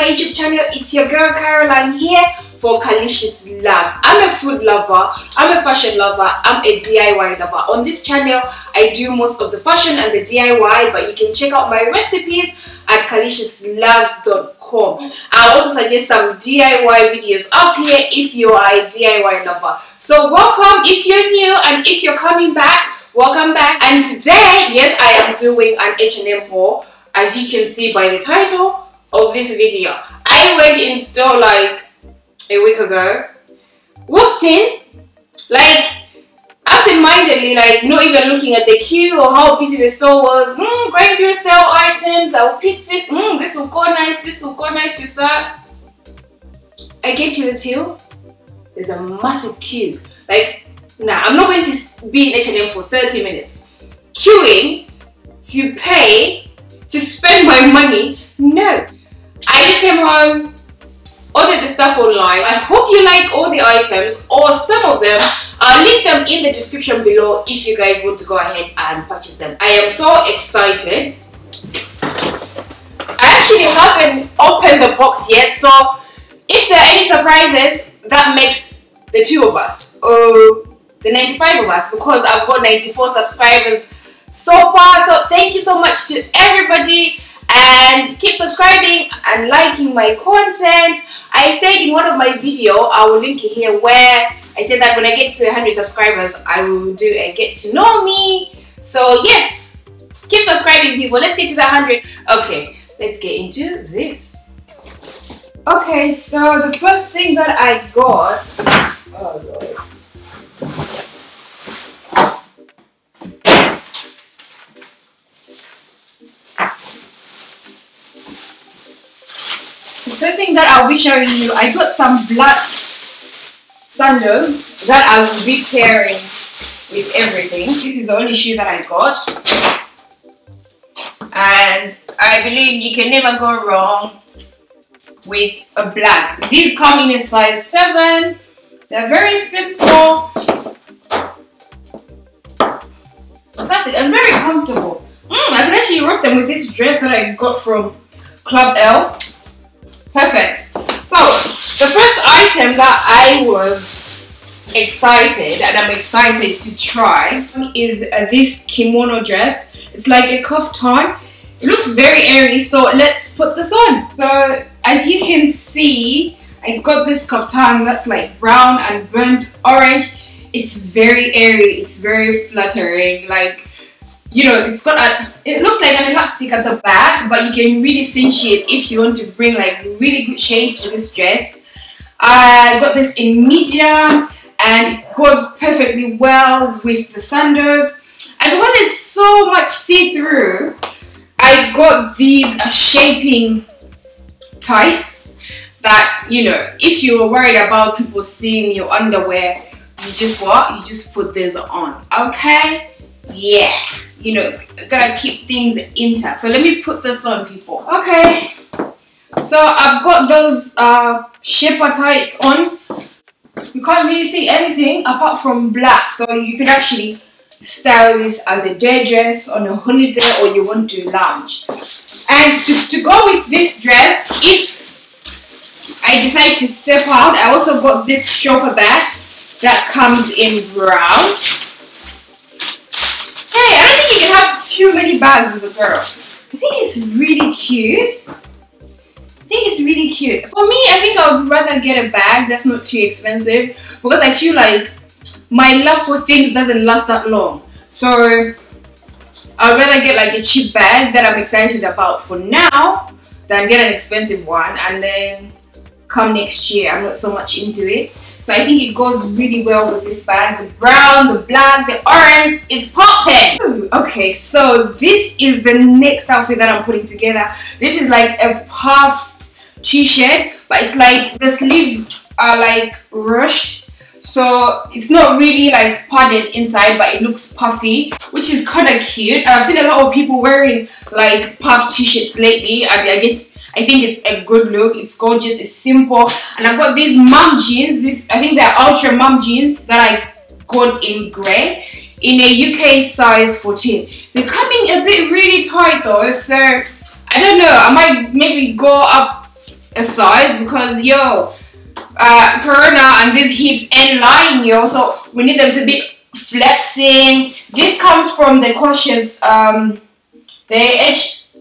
my YouTube channel. It's your girl Caroline here for Calicious Loves. I'm a food lover, I'm a fashion lover, I'm a DIY lover. On this channel I do most of the fashion and the DIY, but you can check out my recipes at caliciousloves.com. I also suggest some DIY videos up here if you are a DIY lover. So welcome if you're new, and if you're coming back, welcome back. And today, yes, I am doing an H&M haul, as you can see by the title of this video. I went in store like a week ago, walked in like absent-mindedly, like not even looking at the queue or how busy the store was, going through sale items. I'll pick this, this will go nice, this will go nice with that. I get to the till, there's a massive queue. Like, nah, I'm not going to be in H&M for 30 minutes queuing to pay, to spend my money. No, I just came home, ordered the stuff online. I hope you like all the items or some of them. I'll link them in the description below if you guys want to go ahead and purchase them. I am so excited. I actually haven't opened the box yet, so if there are any surprises, that makes the 2 of us or the 95 of us, because I've got 94 subscribers so far. So thank you so much to everybody, and keep subscribing and liking my content. I said in one of my videos, I will link it here, where I said that when I get to 100 subscribers I will do a get to know me. So yes, keep subscribing people. Let's get to the 100. Okay, let's get into this. Okay, so the first thing that I got, oh Lord, the first thing that I'll be showing you, I got some black sandals that I will be pairing with everything. This is the only shoe that I got, and I believe you can never go wrong with a black. These come in a size 7. They're very simple, classic, and very comfortable. I can actually rock them with this dress that I got from Club L. Perfect. So the first item that I was excited, and I'm excited to try, is this kimono dress. It's like a kaftan. It looks very airy, so let's put this on. So as you can see, I got this kaftan that's like brown and burnt orange. It's very airy, it's very flattering, like, you know, it's got a, it looks like an elastic at the back, but you can really cinch it if you want to bring like really good shape to this dress. I got this in medium, and it goes perfectly well with the sandals. And because it's so much see-through, I got these shaping tights that, you know, if you're worried about people seeing your underwear, you just what? You just put this on, okay? Yeah, you know, gotta keep things intact. So let me put this on, people. Okay, so I've got those shaper tights on. You can't really see anything apart from black, so you can actually style this as a day dress on a holiday, or you want to lounge. And to go with this dress, if I decide to step out, I also got this shopper bag that comes in brown. Hey, I don't think you can have too many bags as a girl. I think it's really cute. For me, I think I would rather get a bag that's not too expensive, because I feel like my love for things doesn't last that long. So I'd rather get like a cheap bag that I'm excited about for now than get an expensive one, and then come next year I'm not so much into it. So I think it goes really well with this bag. The brown, the black, the orange, it's popping. Okay, so this is the next outfit that I'm putting together. This is like a puffed t-shirt, but it's like the sleeves are like rushed, so it's not really like padded inside, but it looks puffy, which is kind of cute. And I've seen a lot of people wearing like puffed t-shirts lately, and I think it's a good look. It's gorgeous, it's simple. And I've got these mom jeans. I think they're ultra mom jeans that I got in grey in a UK size 14. They're coming a bit really tight though, so I don't know, I might maybe go up a size because yo, corona and these hips ain't lying, yo, so we need them to be flexing. This comes from the conscious the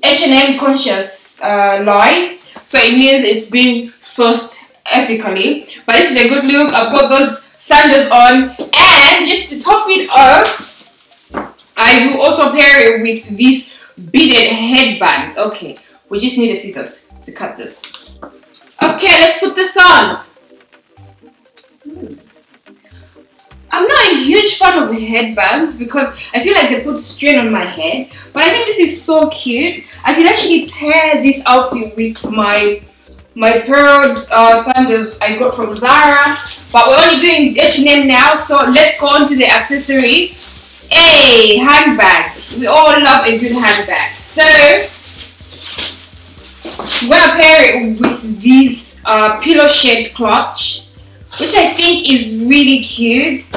H&M conscious line, so it means it's been sourced ethically. But this is a good look. I've got those sandals on, and just to top it off, I will also pair it with this beaded headband. Okay, we just need the scissors to cut this. Okay, let's put this on. I'm not a huge fan of headbands because I feel like they put strain on my head, but I think this is so cute. I can actually pair this outfit with my pearl sandals I got from Zara, but we're only doing H&M now, so let's go on to the accessory. A handbag. We all love a good handbag, so I'm gonna pair it with this pillow shaped clutch, which I think is really cute.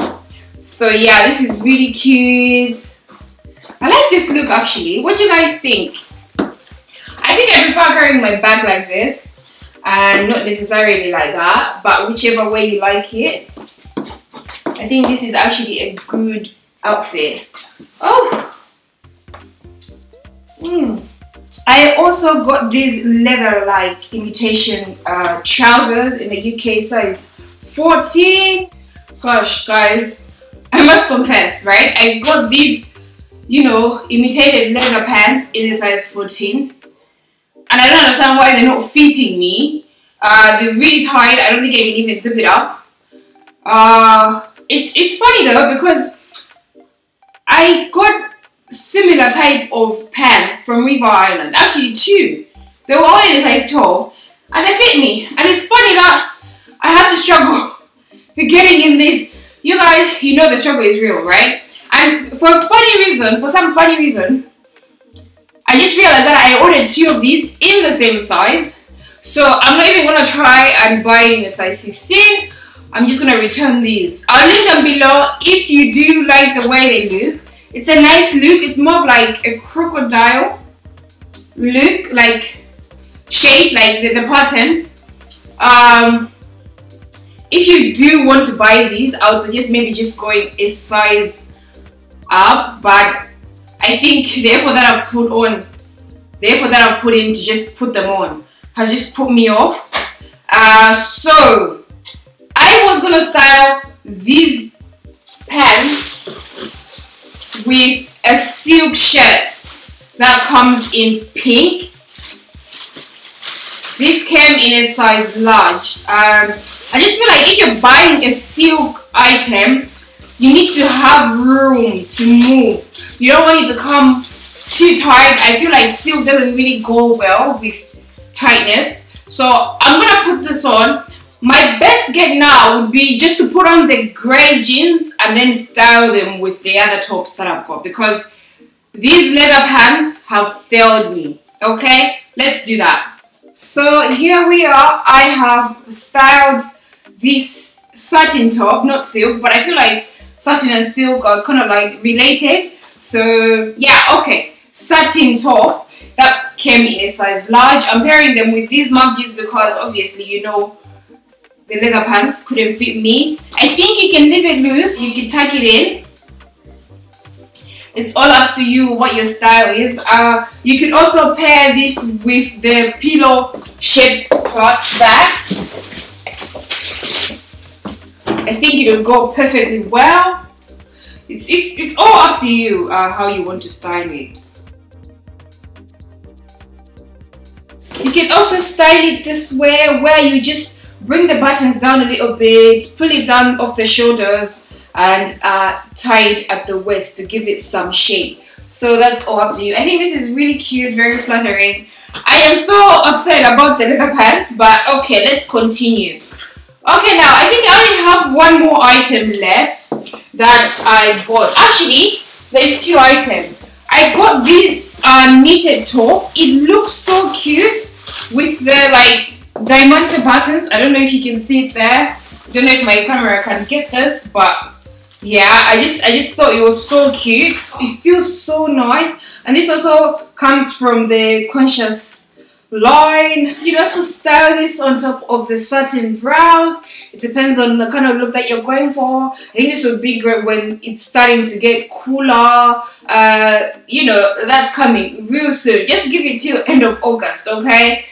So yeah, this is really cute. I like this look actually. What do you guys think? I think I prefer carrying my bag like this and not necessarily like that, but whichever way you like it. I think this is actually a good outfit. Oh! I also got these leather-like imitation trousers in the UK size 14. Gosh, guys, I must confess, right? I got these, you know, imitated leather pants in a size 14. And I don't understand why they're not fitting me. They're really tight. I don't think I can even zip it up. It's funny though, because I got similar type of pants from River Island. Actually, two. They were all in a size 12. And they fit me. And it's funny that I have to struggle with getting in this. You guys, you know the struggle is real, right? And for some funny reason, I just realized that I ordered two of these in the same size. So I'm not even going to try and buy in a size 16. I'm just going to return these. I'll link them below if you do like the way they look. It's a nice look. It's more like a crocodile look, like shape, like the pattern. If you do want to buy these, I would suggest maybe just going a size up. But I think the effort that I've put in to just put them on has just put me off. So I was gonna style these pants with a silk shirt that comes in pink. This came in a size large. I just feel like if you're buying a silk item, you need to have room to move. You don't want it to come too tight. I feel like silk doesn't really go well with tightness. So I'm gonna put this on. My best get now would be just to put on the grey jeans and then style them with the other tops that I've got, because these leather pants have failed me. Okay, let's do that. So here we are. I have styled this satin top, not silk, but I feel like satin and silk are kind of like related. So yeah, okay, satin top that came in a size large. I'm pairing them with these muggies because obviously, you know, the leather pants couldn't fit me. I think you can leave it loose, you can tuck it in. It's all up to you what your style is. You could also pair this with the pillow shaped clutch bag. I think it will go perfectly well. It's all up to you how you want to style it. You can also style it this way, where you just bring the buttons down a little bit, pull it down off the shoulders, and tie it at the waist to give it some shape. So that's all up to you. I think this is really cute, very flattering. I am so upset about the leather pants, but okay, let's continue. Okay, now I think I only have one more item left that I bought. Actually, there's two items. I got this knitted top. It looks so cute with the like diamond buttons. I don't know if you can see it there. I don't know if my camera can get this, but yeah, I just thought it was so cute. It feels so nice, and this also comes from the conscious line. You can also style this on top of the satin brows. It depends on the kind of look that you're going for. I think this would be great when it's starting to get cooler. You know, that's coming real soon. Just give it till end of August, okay?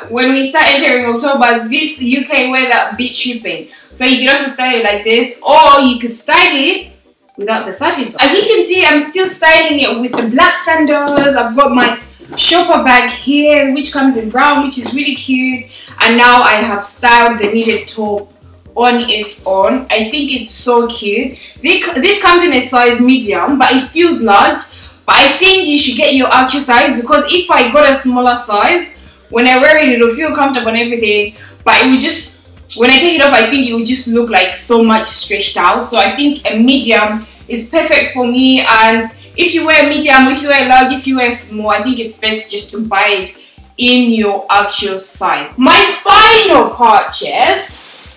When we start entering October, this UK weather be tripping. So you can also style it like this, or you could style it without the satin top. As you can see, I'm still styling it with the black sandals. I've got my shopper bag here, which comes in brown, which is really cute. And now I have styled the knitted top on its own. I think it's so cute. This comes in a size medium, but it feels large. But I think you should get your actual size, because if I got a smaller size, when I wear it, it'll feel comfortable and everything, but it would just, when I take it off, I think it would just look like so much stretched out. So I think a medium is perfect for me. And if you wear medium, if you wear large, if you wear small, I think it's best just to buy it in your actual size. My final purchase,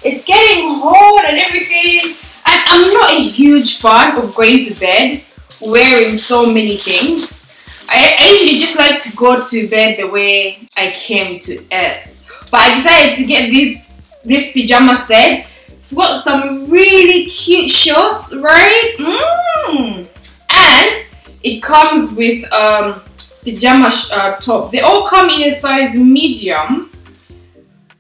it's getting hot and everything, and I'm not a huge fan of going to bed wearing so many things. I usually just like to go to bed the way I came to earth. But I decided to get this pajama set. It's got some really cute shorts, right? And it comes with pajama top. They all come in a size medium.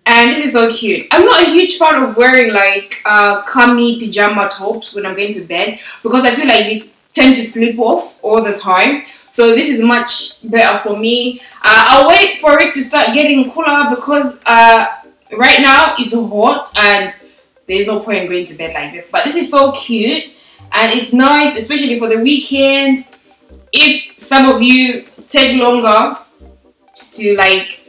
And this is so cute. I'm not a huge fan of wearing like cami pajama tops when I'm going to bed, because I feel like they tend to slip off all the time. So this is much better for me. I'll wait for it to start getting cooler, because right now it's hot and there's no point in going to bed like this. But this is so cute and it's nice, especially for the weekend. If some of you take longer to like,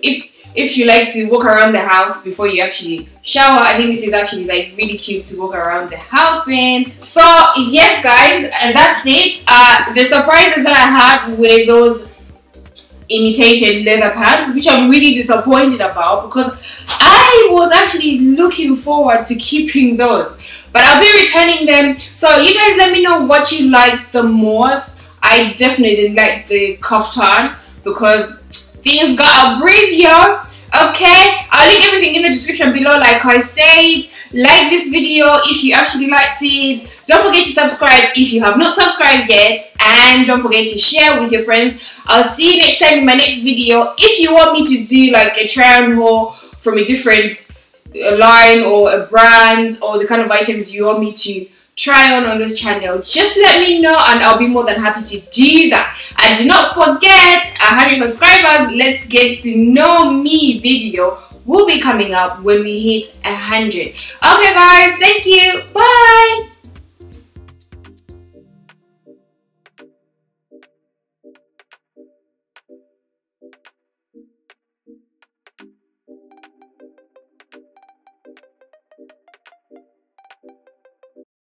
if you like to walk around the house before you actually shower, I think this is actually like really cute to walk around the house in. So yes guys, that's it. The surprises that I had were those imitation leather pants, which I'm really disappointed about, because I was actually looking forward to keeping those, but I'll be returning them. So you guys let me know what you like the most. I definitely like the kaftan, because things gotta breathe, y'all. Okay, I'll link everything in the description below, like I said. Like this video if you actually liked it. Don't forget to subscribe if you have not subscribed yet, and don't forget to share with your friends. I'll see you next time in my next video. If you want me to do like a try on haul from a different line or a brand, or the kind of items you want me to try on this channel, just let me know and I'll be more than happy to do that. And do not forget, 100 subscribers, let's get to know me video will be coming up when we hit 100. Okay guys, thank you, bye.